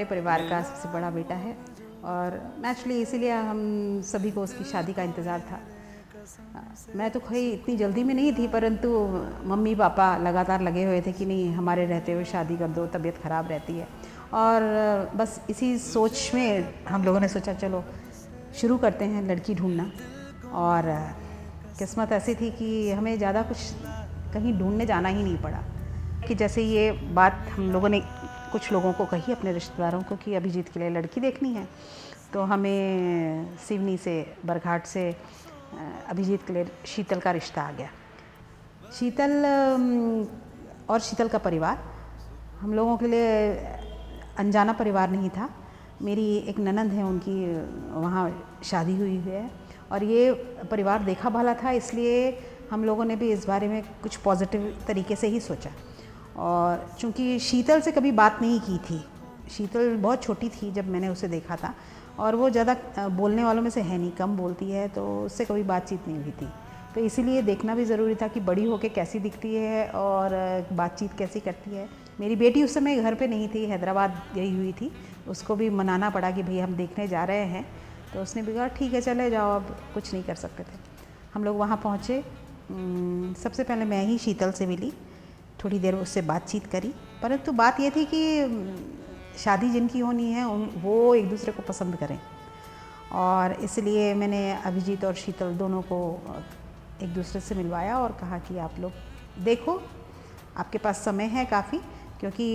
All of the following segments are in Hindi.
हमारे परिवार का सबसे बड़ा बेटा है और नेचुरली इसीलिए हम सभी को उसकी शादी का इंतज़ार था। मैं तो कोई इतनी जल्दी में नहीं थी, परंतु मम्मी पापा लगातार लगे हुए थे कि नहीं हमारे रहते हुए शादी कर दो, तबीयत ख़राब रहती है। और बस इसी सोच में हम लोगों ने सोचा चलो शुरू करते हैं लड़की ढूंढना। और किस्मत ऐसी थी कि हमें ज़्यादा कुछ कहीं ढूंढने जाना ही नहीं पड़ा कि जैसे ये बात हम लोगों ने कुछ लोगों को कही अपने रिश्तेदारों को कि अभिजीत के लिए लड़की देखनी है, तो हमें सिवनी से बरघाट से अभिजीत के लिए शीतल का रिश्ता आ गया। शीतल और शीतल का परिवार हम लोगों के लिए अनजाना परिवार नहीं था। मेरी एक ननंद है, उनकी वहाँ शादी हुई है और ये परिवार देखा भाला था, इसलिए हम लोगों ने भी इस बारे में कुछ पॉजिटिव तरीके से ही सोचा। और चूँकि शीतल से कभी बात नहीं की थी, शीतल बहुत छोटी थी जब मैंने उसे देखा था और वो ज़्यादा बोलने वालों में से है नहीं, कम बोलती है, तो उससे कभी बातचीत नहीं हुई थी। तो इसीलिए देखना भी ज़रूरी था कि बड़ी होके कैसी दिखती है और बातचीत कैसी करती है। मेरी बेटी उस समय घर पे नहीं थी, हैदराबाद गई हुई थी, उसको भी मनाना पड़ा कि भई हम देखने जा रहे हैं, तो उसने भी कहा ठीक है चले जाओ, अब कुछ नहीं कर सकते थे। हम लोग वहाँ पहुँचे। सबसे पहले मैं ही शीतल से मिली, थोड़ी देर उससे बातचीत करी, परंतु बात ये थी कि शादी जिनकी होनी है वो एक दूसरे को पसंद करें, और इसलिए मैंने अभिजीत और शीतल दोनों को एक दूसरे से मिलवाया और कहा कि आप लोग देखो, आपके पास समय है काफ़ी, क्योंकि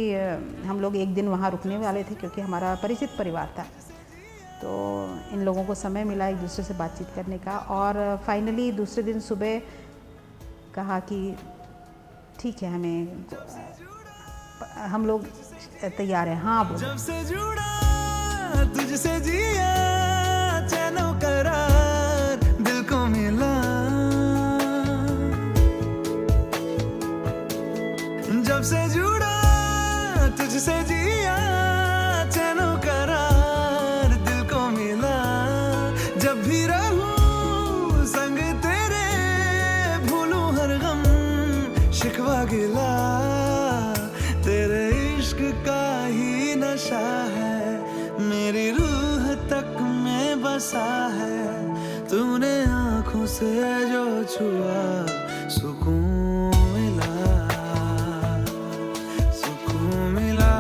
हम लोग एक दिन वहाँ रुकने वाले थे क्योंकि हमारा परिचित परिवार था। तो इन लोगों को समय मिला एक दूसरे से बातचीत करने का और फाइनली दूसरे दिन सुबह कहा कि ठीक है, हम लोग तैयार हैं। हाँ बोलो। जब से जुड़ा तुझसे जिया चैनो करार दिल को मिला, जब से जुड़ा तुझसे जिया चैनो करार दिल को मिला, जब भी रहूं संग तेरे भूलूं हर गम शिकवा गिला, तेरे इश्क का ही नशा है मेरी रूह तक में बसा है, तूने आँखों से जो छुआ सुकून मिला, सुकून मिला।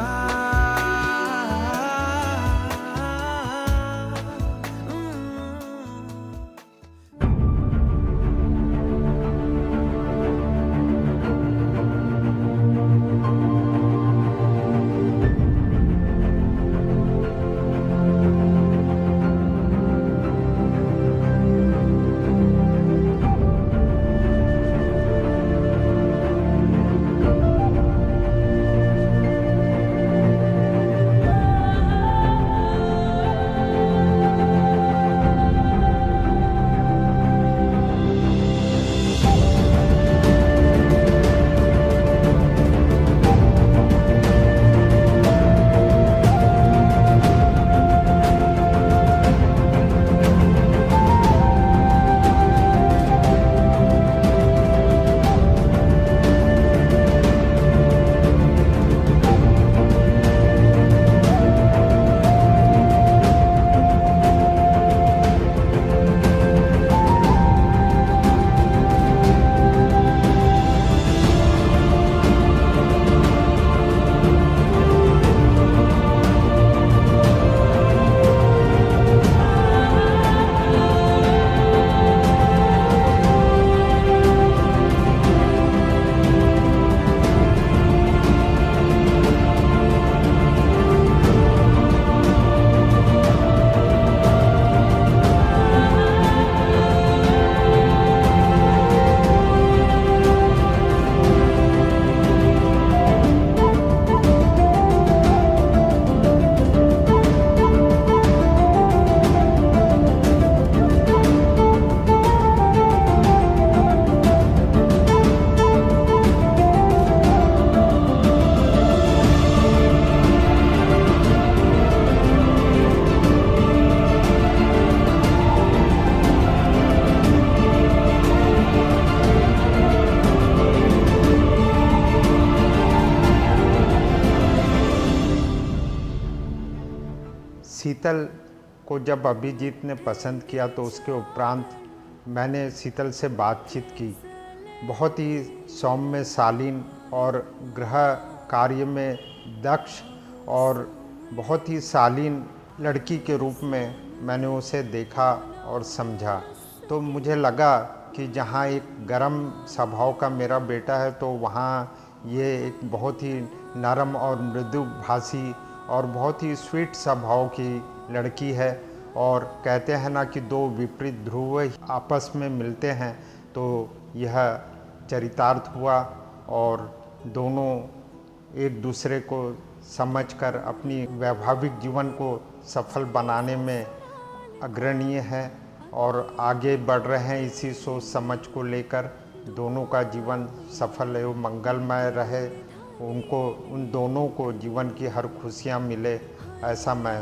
शीतल को जब अभिजीत ने पसंद किया तो उसके उपरांत मैंने शीतल से बातचीत की। बहुत ही सौम्य, शालीन और गृह कार्य में दक्ष और बहुत ही शालीन लड़की के रूप में मैंने उसे देखा और समझा। तो मुझे लगा कि जहाँ एक गर्म स्वभाव का मेरा बेटा है तो वहाँ ये एक बहुत ही नरम और मृदु भाषी और बहुत ही स्वीट स्वभाव की लड़की है। और कहते हैं ना कि दो विपरीत ध्रुव आपस में मिलते हैं, तो यह चरितार्थ हुआ और दोनों एक दूसरे को समझकर अपनी वैवाहिक जीवन को सफल बनाने में अग्रणीय हैं और आगे बढ़ रहे हैं इसी सोच समझ को लेकर। दोनों का जीवन सफल एवं मंगलमय रहे, उन दोनों को जीवन की हर खुशियाँ मिले, ऐसा मैं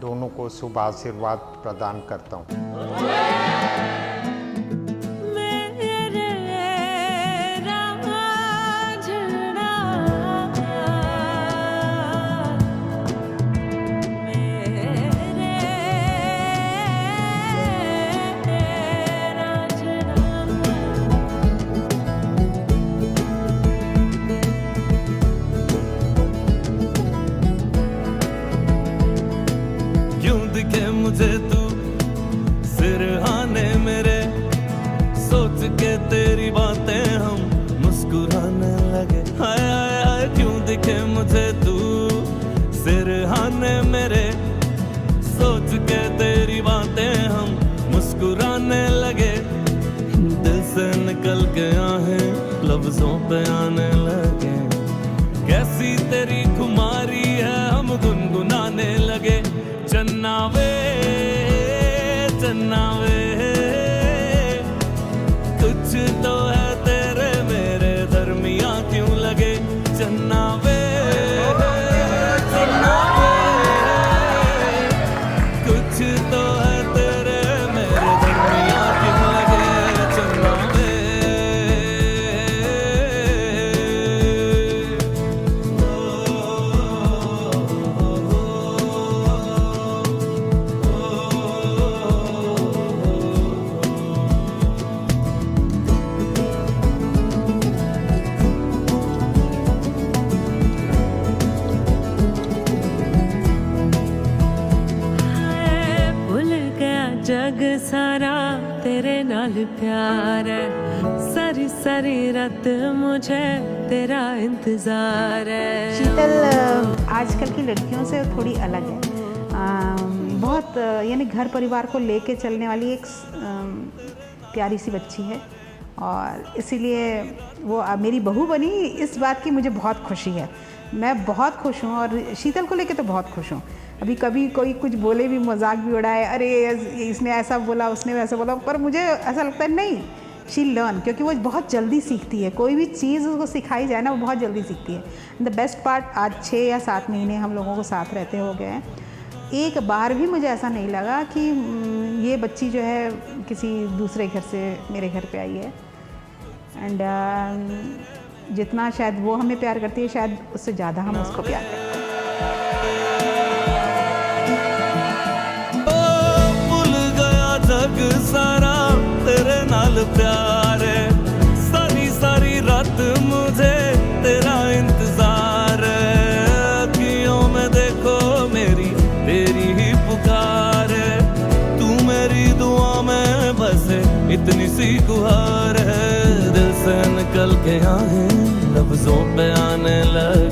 दोनों को शुभ आशीर्वाद प्रदान करता हूँ। मुझे तू सिरहाने मेरे, सोच के तेरी बातें हम मुस्कुराने लगे। हाय हाय हाय क्यों दिखे मुझे तू सिरहाने मेरे, सोच के तेरी बातें हम मुस्कुराने लगे। दिल से निकल के आहें लफ्जों पे आने लगे। कैसी तेरी खुमारी है हम गुनगुनाने लगे। चन्ना वे कुछ तो है तेरे मेरे दरमियाँ क्यों लगे। चन्ना वे कुछ तो है तेरे मेरे दरमियाँ क्यों लगे। चन्ना वे जग सारा तेरे नाल प्यार है, सारी सारी रात मुझे तेरा इंतजार है। शीतल आजकल की लड़कियों से थोड़ी अलग है। बहुत यानी घर परिवार को लेके चलने वाली एक प्यारी सी बच्ची है और इसीलिए वो मेरी बहू बनी, इस बात की मुझे बहुत खुशी है। मैं बहुत खुश हूँ और शीतल को लेके तो बहुत खुश हूँ। अभी कभी कोई कुछ बोले भी, मजाक भी उड़ाए, अरे इसने ऐसा बोला, उसने वैसा बोला, पर मुझे ऐसा लगता है नहीं, शी लर्न, क्योंकि वो बहुत जल्दी सीखती है। कोई भी चीज़ उसको सिखाई जाए ना, वो बहुत जल्दी सीखती है। द बेस्ट पार्ट, आज 6 या 7 महीने हम लोगों को साथ रहते हो गए हैं, एक बार भी मुझे ऐसा नहीं लगा कि ये बच्ची जो है किसी दूसरे घर से मेरे घर पे आई है। एंड जितना शायद वो हमें प्यार करती है, शायद उससे ज़्यादा हम उसको प्यार करते हैं। जग सारा तेरे नाल प्यार है, सारी सारी रात मुझे तेरा इंतजार है। अखियों में देखो मेरी तेरी ही पुकार है, तू मेरी दुआ में बस इतनी सी गुहार है। दिल से निकल के आहें लफ्जों पे आने लगे।